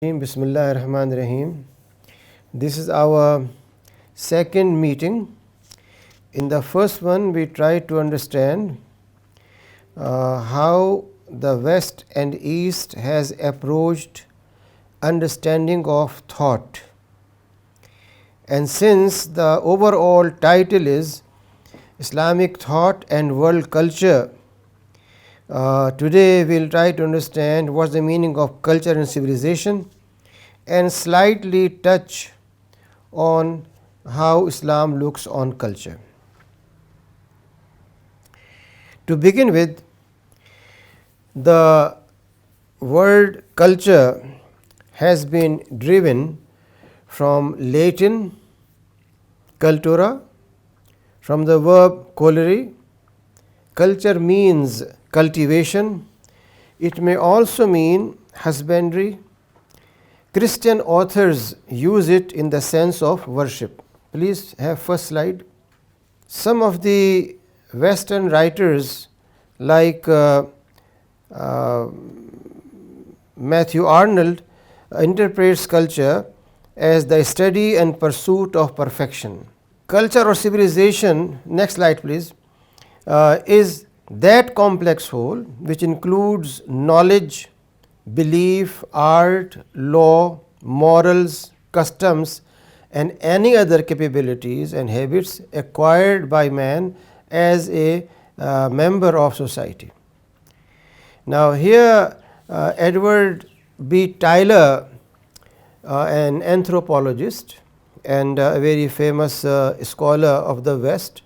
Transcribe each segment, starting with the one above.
Bismillahirrahmanirrahim. This is our second meeting. In the first one, we tried to understand how the West and East has approached understanding of thought. And since the overall title is Islamic Thought and World Culture, today we will try to understand what is the meaning of culture and civilization, and slightly touch on how Islam looks on culture. To begin with, the word culture has been driven from Latin cultura, from the verb colere. Culture means cultivation. It may also mean husbandry. Christian authors use it in the sense of worship. Please have first slide. Some of the Western writers like Matthew Arnold interprets culture as the study and pursuit of perfection. Culture or civilization, next slide please, is that complex whole which includes knowledge, belief, art, law, morals, customs, and any other capabilities and habits acquired by man as a member of society. Now here Edward B. Tyler, an anthropologist and a very famous scholar of the West,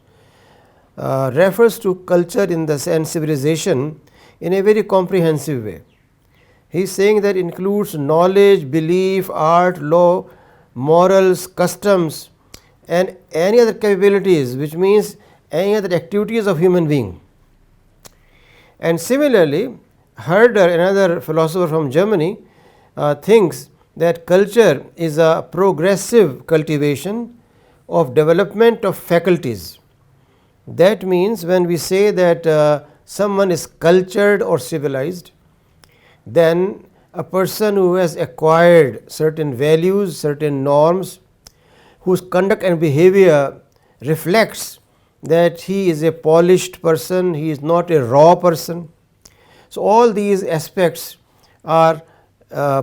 refers to culture in the sense civilization in a very comprehensive way. He is saying that includes knowledge, belief, art, law, morals, customs, and any other capabilities, which means any other activities of human being. And similarly, Herder, another philosopher from Germany, thinks that culture is a progressive cultivation of development of faculties. That means when we say that someone is cultured or civilized, then a person who has acquired certain values, certain norms, whose conduct and behavior reflects that he is a polished person, he is not a raw person. So all these aspects are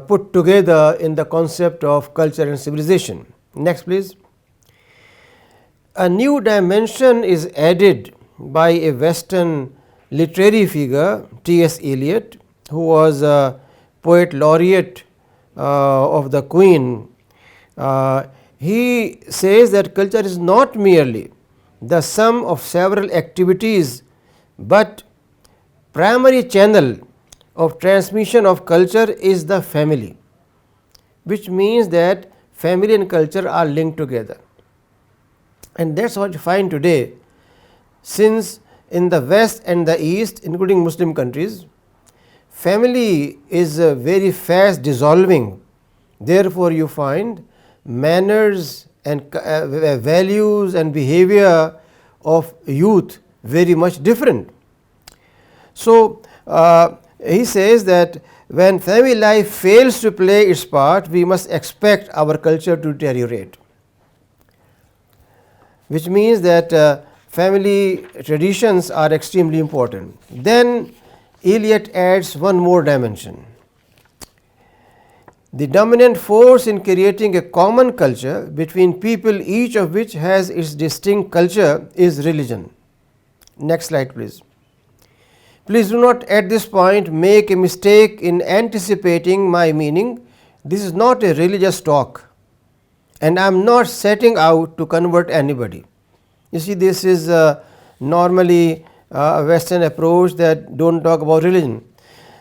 put together in the concept of culture and civilization. Next please. A new dimension is added by a Western literary figure, T.S. Eliot, who was a poet laureate of the Queen. He says that culture is not merely the sum of several activities, but primary channel of transmission of culture is the family, which means that family and culture are linked together. And that is what you find today, since in the West and the East, including Muslim countries, family is very fast dissolving. Therefore, you find manners and values and behavior of youth very much different. So, he says that when family life fails to play its part, we must expect our culture to deteriorate, which means that family traditions are extremely important. Then Eliot adds one more dimension. The dominant force in creating a common culture between people, each of which has its distinct culture, is religion. Next slide please. Please do not at this point make a mistake in anticipating my meaning. This is not a religious talk, and I am not setting out to convert anybody. You see, this is normally a Western approach that do not talk about religion.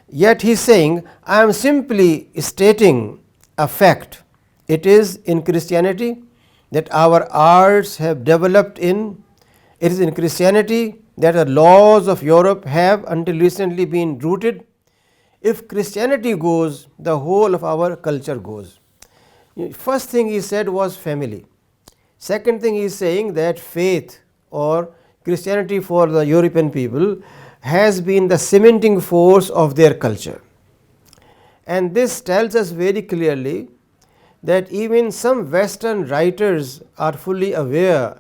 Yet he is saying, I am simply stating a fact. It is in Christianity that our arts have developed in. It is in Christianity that the laws of Europe have until recently been rooted. If Christianity goes, the whole of our culture goes. First thing he said was family. Second thing he is saying that faith or Christianity for the European people has been the cementing force of their culture. And this tells us very clearly that even some Western writers are fully aware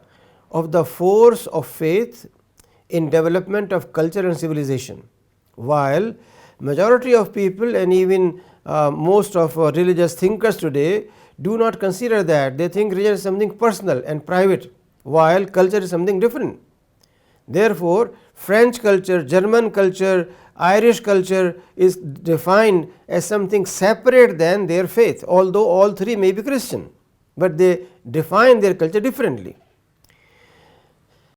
of the force of faith in development of culture and civilization, while majority of people and even most of religious thinkers today do not consider that. They think religion is something personal and private, while culture is something different. Therefore, French culture, German culture, Irish culture is defined as something separate than their faith, although all three may be Christian, but they define their culture differently.